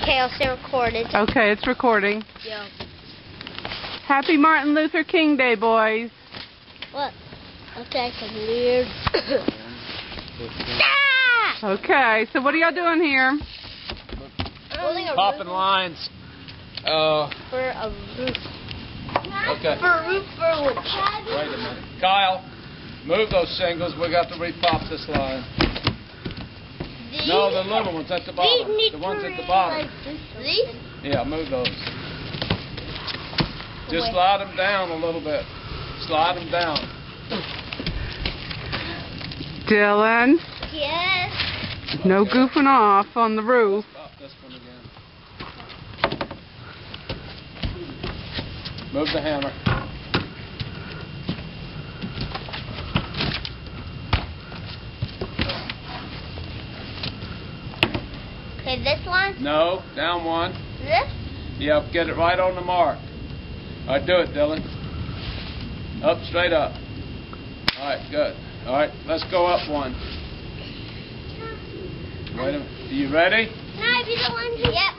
Okay, I'll stay recorded. Okay, it's recording. Yeah. Happy Martin Luther King Day, boys. What? Okay, some weird. Okay, so what are y'all doing here? Popping lines. For a roof. Okay. For a roof for a wood. Wait a minute. Kyle, move those shingles. We got to repop this line. These? No, the little ones at the bottom. The ones at the bottom. These? Yeah, move those. Just slide them down a little bit. Slide them down. Dylan, Yes. no goofing off on the roof. Stop this one again. Move the hammer. Okay, this one? No, down one. This? Yep, get it right on the mark. All right, do it, Dylan. Up, straight up. All right, good. All right, let's go up one. Wait a minute. Are you ready? Can I be the one to... Yep.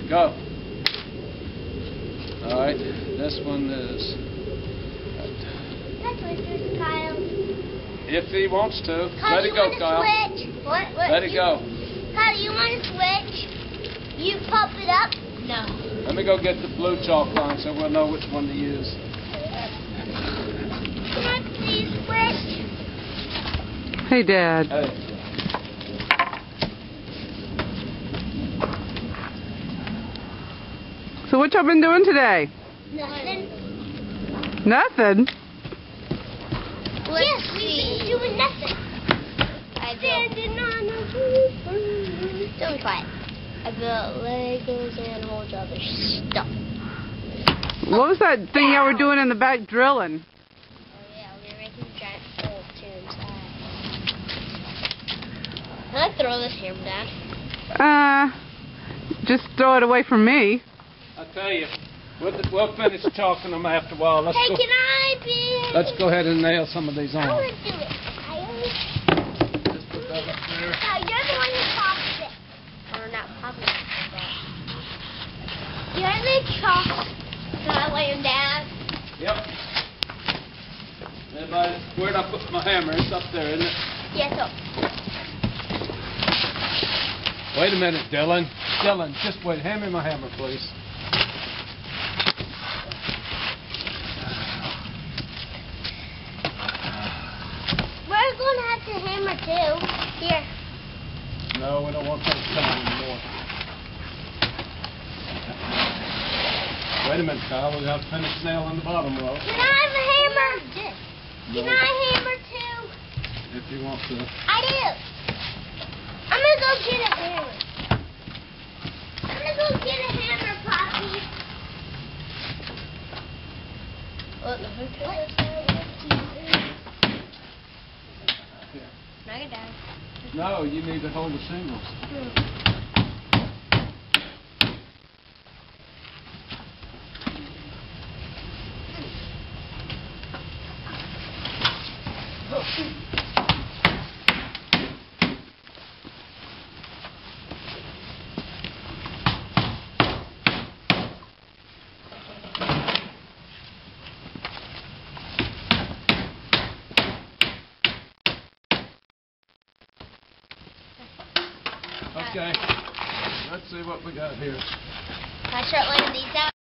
Go. All right, this one is... That's what it is, Kyle. If he wants to. Kyle, Let it go, Kyle. Switch? What? Let it go. Kyle, you want to switch? You pop it up? No. Let me go get the blue chalk line so we'll know which one to use. Can I please switch? Hey, Dad. Hey. So what y'all been doing today? Nothing. Nothing? Yes, we've been doing nothing. I built... Don't be quiet. I built Legos and a whole bunch of other stuff. What was that thing y'all were doing in the back drilling? Oh yeah, we were making a giant hole too inside. Can I throw this hammer down? Just throw it away from me. I tell you, we'll finish chalking them after a while. Hey, can I be... Let's go ahead and nail some of these I on. want to do it. Just put that up there. Kyle, you're the one who pops it. Or not popping it, but... You're the chalk. Can I lay him down? Yep. Everybody, where'd I put my hammer? It's up there, isn't it? Yes, up. Wait a minute, Dylan. Dylan, just wait. Hand me my hammer, please. We're going to have to hammer too. Here. No, we don't want that coming anymore. Wait a minute, Kyle. We got to finish nailing the bottom row. Can I have a hammer? Can I hammer too? If you want to. I do. I'm going to go get a hammer. I'm going to go get a hammer, Poppy. What? Knock it down. No, you need to hold the shingles. Okay, let's see what we got here. Can I start laying these out?